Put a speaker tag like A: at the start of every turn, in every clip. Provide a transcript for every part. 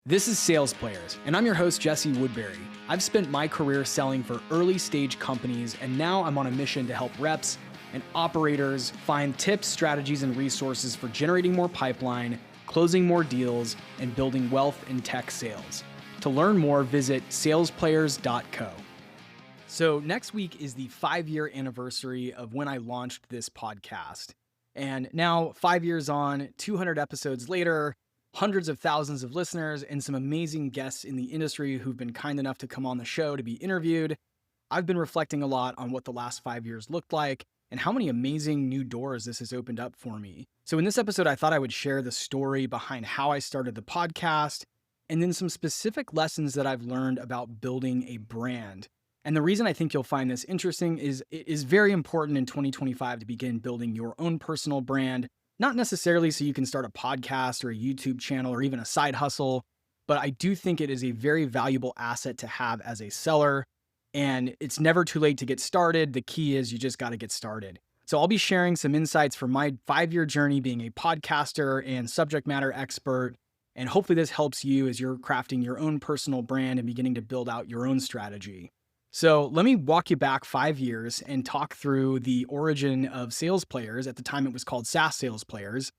A: This is Sales Players, and I'm your host, Jesse Woodbury. I've spent my career selling for early stage companies, and now I'm on a mission to help reps and operators find tips, strategies, and resources for generating more pipeline, closing more deals, and building wealth in tech sales. To learn more, visit salesplayers.co. So next week is the 5-year anniversary of when I launched this podcast. And now 5 years on, 200 episodes later, hundreds of thousands of listeners, and some amazing guests in the industry who've been kind enough to come on the show to be interviewed. I've been reflecting a lot on what the last 5 years looked like and how many amazing new doors this has opened up for me. So in this episode, I thought I would share the story behind how I started the podcast and then some specific lessons that I've learned about building a brand. And the reason I think you'll find this interesting is it is very important in 2025 to begin building your own personal brand. Not necessarily so you can start a podcast or a YouTube channel or even a side hustle, but I do think it is a very valuable asset to have as a seller, and it's never too late to get started. The key is you just got to get started. So I'll be sharing some insights from my 5-year journey being a podcaster and subject matter expert, and hopefully this helps you as you're crafting your own personal brand and beginning to build out your own strategy. So let me walk you back 5 years and talk through the origin of Sales Players. At the time, it was called SaaS Sales Players,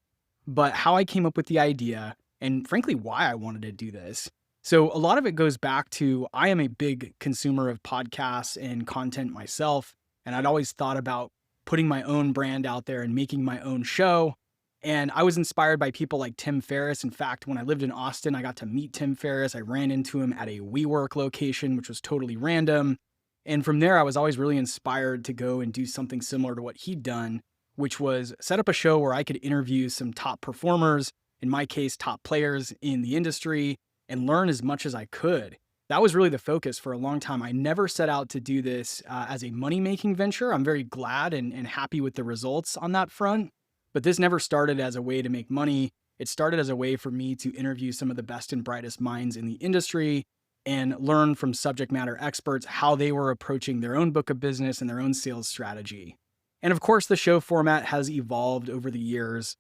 A: but how I came up with the idea and frankly, why I wanted to do this. So a lot of it goes back to, I am a big consumer of podcasts and content myself, and I'd always thought about putting my own brand out there and making my own show. And I was inspired by people like Tim Ferriss. In fact, when I lived in Austin, I got to meet Tim Ferriss. I ran into him at a WeWork location, which was totally random. And from there, I was always really inspired to go and do something similar to what he'd done, which was set up a show where I could interview some top performers, in my case, top players in the industry, and learn as much as I could. That was really the focus for a long time. I never set out to do this as a money-making venture. I'm very glad and happy with the results on that front. But this never started as a way to make money. It started as a way for me to interview some of the best and brightest minds in the industry and learn from subject matter experts how they were approaching their own book of business and their own sales strategy. And of course, the show format has evolved over the years.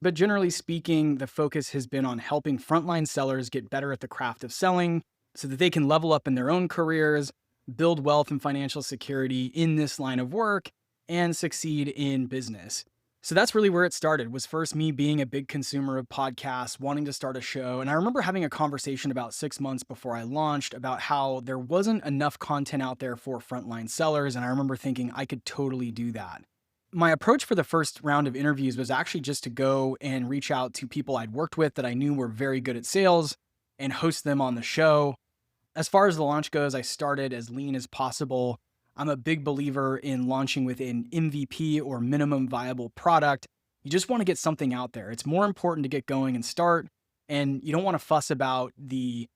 A: But generally speaking, the focus has been on helping frontline sellers get better at the craft of selling so that they can level up in their own careers, build wealth and financial security in this line of work, and succeed in business. So that's really where it started, was first me being a big consumer of podcasts, wanting to start a show. And I remember having a conversation about 6 months before I launched about how there wasn't enough content out there for frontline sellers. And I remember thinking I could totally do that. My approach for the first round of interviews was actually just to go and reach out to people I'd worked with that I knew were very good at sales and host them on the show. As far as the launch goes, I started as lean as possible. I'm a big believer in launching with an MVP or minimum viable product. You just want to get something out there. It's more important to get going and start, and you don't want to fuss about the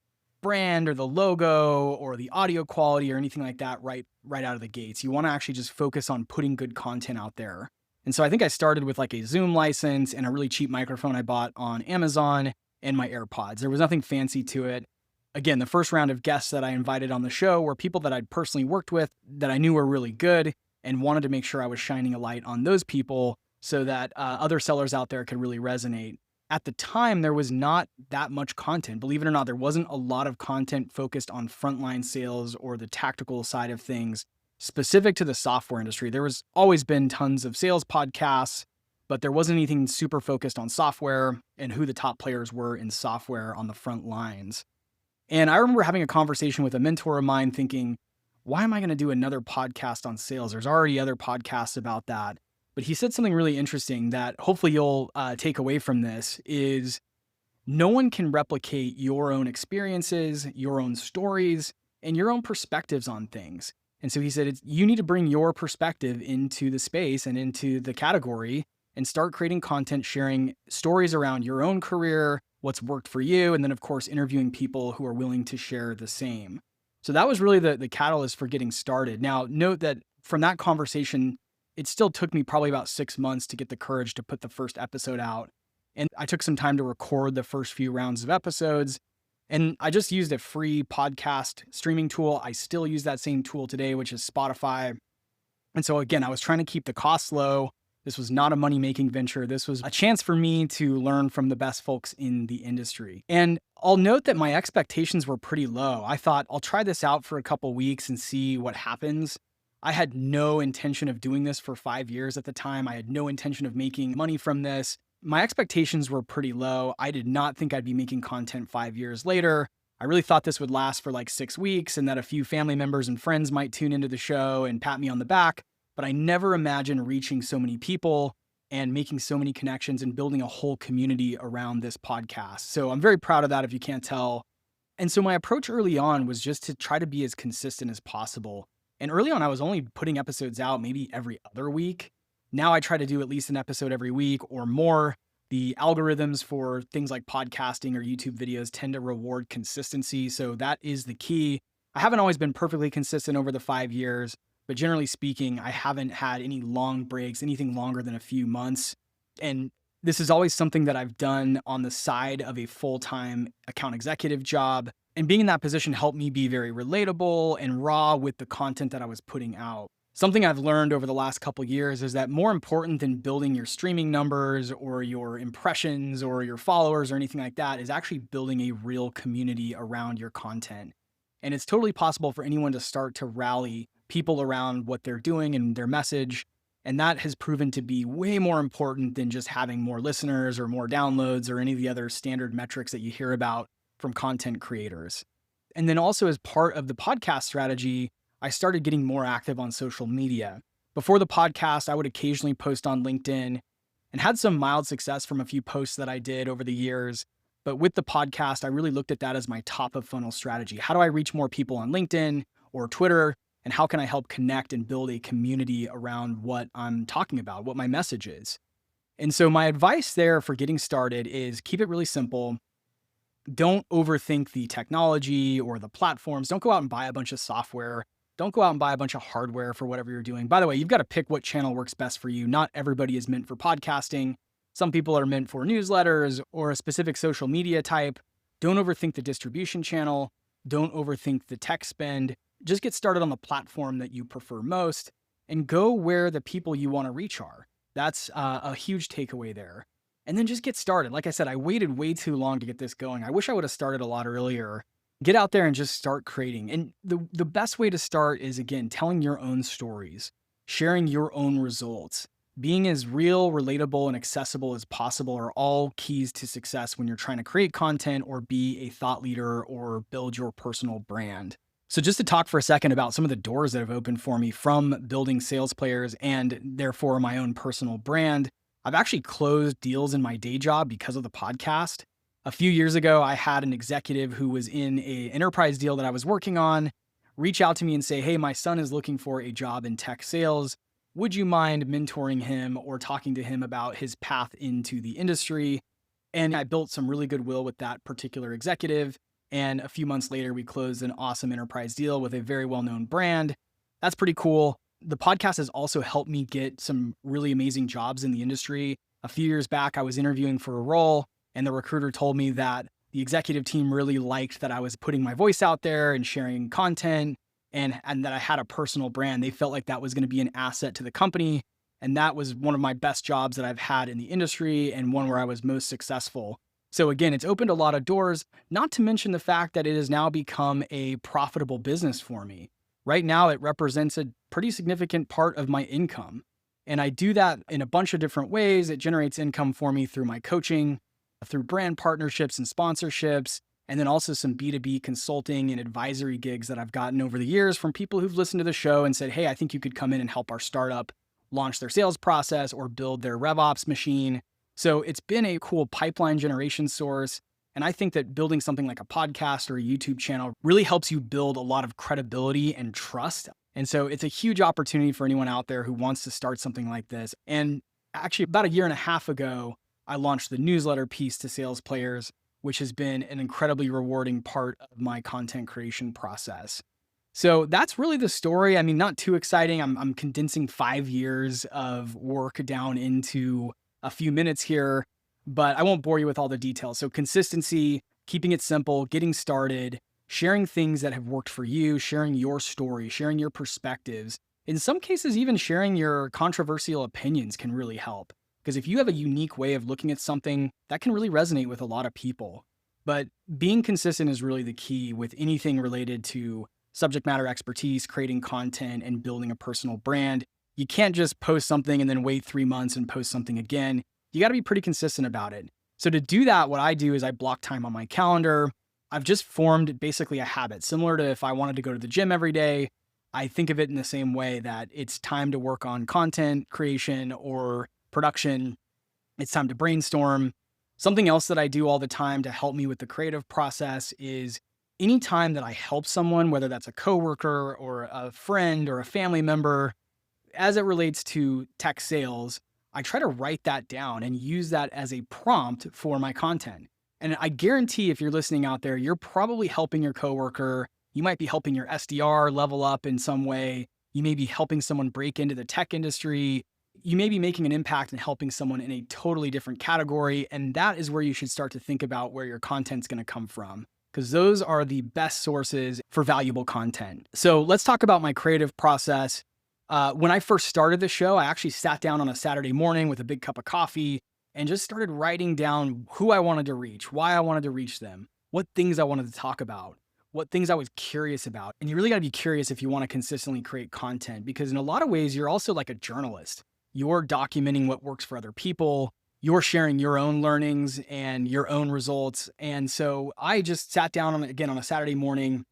A: brand or the logo or the audio quality or anything like that right out of the gates. You want to actually just focus on putting good content out there. And so I think I started with like a Zoom license and a really cheap microphone I bought on Amazon and my AirPods. There was nothing fancy to it. Again, the first round of guests that I invited on the show were people that I'd personally worked with that I knew were really good and wanted to make sure I was shining a light on those people so that other sellers out there could really resonate. At the time, there was not that much content. Believe it or not, there wasn't a lot of content focused on frontline sales or the tactical side of things specific to the software industry. There was always been tons of sales podcasts, but there wasn't anything super focused on software and who the top players were in software on the front lines. And I remember having a conversation with a mentor of mine thinking, why am I going to do another podcast on sales? There's already other podcasts about that. But he said something really interesting that hopefully you'll take away from this is no one can replicate your own experiences, your own stories, and your own perspectives on things. And so he said, you need to bring your perspective into the space and into the category and start creating content, sharing stories around your own career, what's worked for you, and then of course, interviewing people who are willing to share the same. So that was really the catalyst for getting started. Now, note that from that conversation, it still took me probably about 6 months to get the courage to put the first episode out. And I took some time to record the first few rounds of episodes. And I just used a free podcast streaming tool. I still use that same tool today, which is Spotify. And so again, I was trying to keep the costs low This was not a money-making venture. This was a chance for me to learn from the best folks in the industry. And I'll note that my expectations were pretty low. I thought, I'll try this out for a couple weeks and see what happens. I had no intention of doing this for 5 years at the time. I had no intention of making money from this. My expectations were pretty low. I did not think I'd be making content 5 years later. I really thought this would last for like 6 weeks and that a few family members and friends might tune into the show and pat me on the back. But I never imagined reaching so many people and making so many connections and building a whole community around this podcast. So I'm very proud of that, if you can't tell. And so my approach early on was just to try to be as consistent as possible. And early on, I was only putting episodes out maybe every other week. Now I try to do at least an episode every week or more. The algorithms for things like podcasting or YouTube videos tend to reward consistency. So that is the key. I haven't always been perfectly consistent over the 5 years, but generally speaking, I haven't had any long breaks, anything longer than a few months. And this is always something that I've done on the side of a full-time account executive job. And being in that position helped me be very relatable and raw with the content that I was putting out. Something I've learned over the last couple of years is that more important than building your streaming numbers or your impressions or your followers or anything like that is actually building a real community around your content. And it's totally possible for anyone to start to rally people around what they're doing and their message. And that has proven to be way more important than just having more listeners or more downloads or any of the other standard metrics that you hear about from content creators. And then also as part of the podcast strategy, I started getting more active on social media. Before the podcast, I would occasionally post on LinkedIn and had some mild success from a few posts that I did over the years. But with the podcast, I really looked at that as my top of funnel strategy. How do I reach more people on LinkedIn or Twitter? And how can I help connect and build a community around what I'm talking about, what my message is? And so my advice there for getting started is keep it really simple. Don't overthink the technology or the platforms. Don't go out and buy a bunch of software. Don't go out and buy a bunch of hardware for whatever you're doing. By the way, you've got to pick what channel works best for you. Not everybody is meant for podcasting. Some people are meant for newsletters or a specific social media type. Don't overthink the distribution channel. Don't overthink the tech spend. Just get started on the platform that you prefer most and go where the people you want to reach are. That's a huge takeaway there. And then just get started. Like I said, I waited way too long to get this going. I wish I would have started a lot earlier. Get out there and just start creating. And the best way to start is, again, telling your own stories, sharing your own results. Being as real, relatable, and accessible as possible are all keys to success when you're trying to create content or be a thought leader or build your personal brand. So just to talk for a second about some of the doors that have opened for me from building sales players and therefore my own personal brand, I've actually closed deals in my day job because of the podcast. A few years ago, I had an executive who was in an enterprise deal that I was working on reach out to me and say, hey, my son is looking for a job in tech sales. Would you mind mentoring him or talking to him about his path into the industry? And I built some really goodwill with that particular executive. And a few months later, we closed an awesome enterprise deal with a very well-known brand. That's pretty cool. The podcast has also helped me get some really amazing jobs in the industry. A few years back, I was interviewing for a role, and the recruiter told me that the executive team really liked that I was putting my voice out there and sharing content and that I had a personal brand. They felt like that was going to be an asset to the company. And that was one of my best jobs that I've had in the industry and one where I was most successful. So again, it's opened a lot of doors, not to mention the fact that it has now become a profitable business for me. Right now, it represents a pretty significant part of my income. And I do that in a bunch of different ways. It generates income for me through my coaching, through brand partnerships and sponsorships, and then also some B2B consulting and advisory gigs that I've gotten over the years from people who've listened to the show and said, hey, I think you could come in and help our startup launch their sales process or build their RevOps machine. So it's been a cool pipeline generation source. And I think that building something like a podcast or a YouTube channel really helps you build a lot of credibility and trust. And so it's a huge opportunity for anyone out there who wants to start something like this. And actually, about a year and a half ago, I launched the newsletter piece to sales players, which has been an incredibly rewarding part of my content creation process. So that's really the story. I mean, not too exciting. I'm condensing 5 years of work down into a few minutes here, but I won't bore you with all the details. So consistency, keeping it simple, getting started, sharing things that have worked for you, sharing your story, sharing your perspectives. In some cases, even sharing your controversial opinions can really help. Because if you have a unique way of looking at something, that can really resonate with a lot of people. But being consistent is really the key with anything related to subject matter expertise, creating content, and building a personal brand. You can't just post something and then wait 3 months and post something again. You got to be pretty consistent about it. So to do that, what I do is I block time on my calendar. I've just formed basically a habit, similar to if I wanted to go to the gym every day. I think of it in the same way that it's time to work on content creation or production. It's time to brainstorm. Something else that I do all the time to help me with the creative process is anytime that I help someone, whether that's a coworker or a friend or a family member, as it relates to tech sales, I try to write that down and use that as a prompt for my content. And I guarantee if you're listening out there, you're probably helping your coworker. You might be helping your SDR level up in some way. You may be helping someone break into the tech industry. You may be making an impact and helping someone in a totally different category. And that is where you should start to think about where your content's going to come from, because those are the best sources for valuable content. So let's talk about my creative process. When I first started the show, I actually sat down on a Saturday morning with a big cup of coffee and just started writing down who I wanted to reach, why I wanted to reach them, what things I wanted to talk about, what things I was curious about. And you really got to be curious if you want to consistently create content, because in a lot of ways, you're also like a journalist. You're documenting what works for other people. You're sharing your own learnings and your own results. And so I just sat down again on a Saturday morning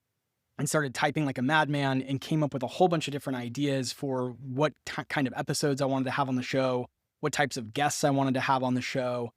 A: and started typing like a madman and came up with a whole bunch of different ideas for what kind of episodes I wanted to have on the show, what types of guests I wanted to have on the show.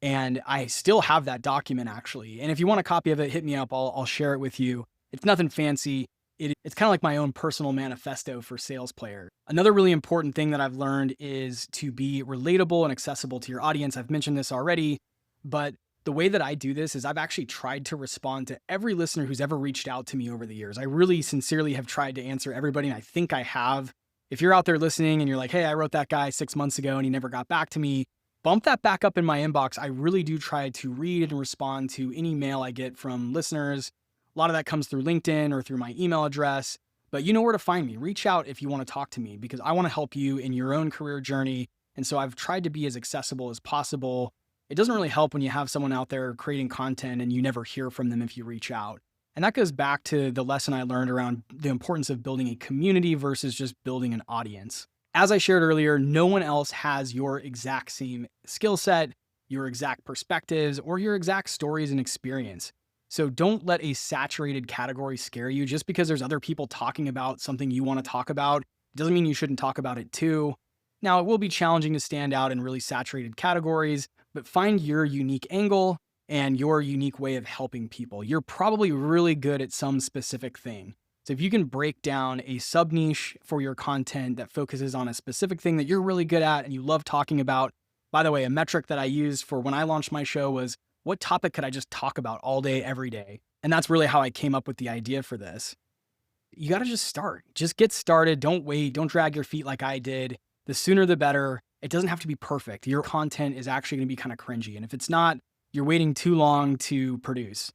A: And I still have that document actually. And if you want a copy of it, hit me up. I'll share it with you. It's nothing fancy. It's kind of like my own personal manifesto for sales player. Another really important thing that I've learned is to be relatable and accessible to your audience. I've mentioned this already, but the way that I do this is I've actually tried to respond to every listener who's ever reached out to me over the years. I really sincerely have tried to answer everybody, and I think I have. If you're out there listening and you're like, hey, I wrote that guy 6 months ago and he never got back to me, bump that back up in my inbox. I really do try to read and respond to any mail I get from listeners. A lot of that comes through LinkedIn or through my email address, but you know where to find me. Reach out if you want to talk to me, because I want to help you in your own career journey. And so I've tried to be as accessible as possible. It doesn't really help when you have someone out there creating content and you never hear from them if you reach out. And that goes back to the lesson I learned around the importance of building a community versus just building an audience. As I shared earlier, no one else has your exact same skill set, your exact perspectives, or your exact stories and experience. So don't let a saturated category scare you. Just because there's other people talking about something you want to talk about, doesn't mean you shouldn't talk about it too. Now, it will be challenging to stand out in really saturated categories, but find your unique angle and your unique way of helping people. You're probably really good at some specific thing. So if you can break down a sub niche for your content that focuses on a specific thing that you're really good at and you love talking about. By the way, a metric that I used for when I launched my show was, what topic could I just talk about all day, every day? And that's really how I came up with the idea for this. You got to just start. Just get started. Don't wait. Don't drag your feet like I did. The sooner the better. It doesn't have to be perfect. Your content is actually going to be kind of cringy. And if it's not, you're waiting too long to produce.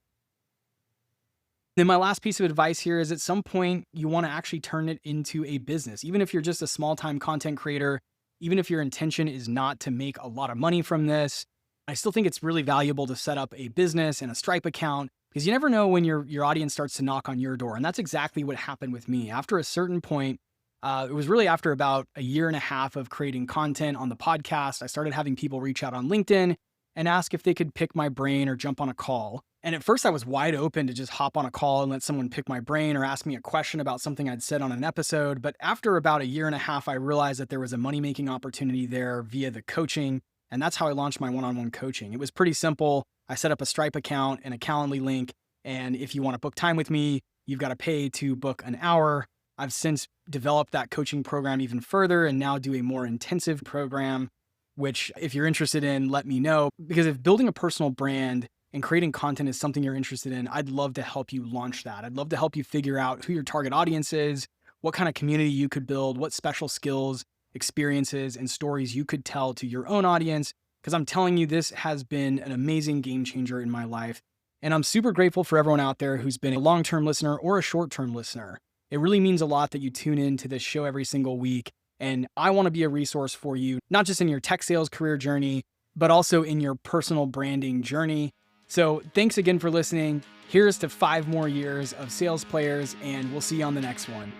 A: Then my last piece of advice here is at some point, you want to actually turn it into a business. Even if you're just a small-time content creator, even if your intention is not to make a lot of money from this, I still think it's really valuable to set up a business and a Stripe account, because you never know when your audience starts to knock on your door. And that's exactly what happened with me. After a certain point, it was really after about a year and a half of creating content on the podcast, I started having people reach out on LinkedIn and ask if they could pick my brain or jump on a call. And at first I was wide open to just hop on a call and let someone pick my brain or ask me a question about something I'd said on an episode. But after about a year and a half, I realized that there was a money-making opportunity there via the coaching. And that's how I launched my one-on-one coaching. It was pretty simple. I set up a Stripe account and a Calendly link. And if you want to book time with me, you've got to pay to book an hour. I've since developed that coaching program even further and now do a more intensive program, which if you're interested in, let me know. Because if building a personal brand and creating content is something you're interested in, I'd love to help you launch that. I'd love to help you figure out who your target audience is, what kind of community you could build, what special skills, experiences, and stories you could tell to your own audience. Because I'm telling you, this has been an amazing game changer in my life. And I'm super grateful for everyone out there who's been a long-term listener or a short-term listener. It really means a lot that you tune in to this show every single week. And I want to be a resource for you, not just in your tech sales career journey, but also in your personal branding journey. So thanks again for listening. Here's to 5 more years of Sales Players, and we'll see you on the next one.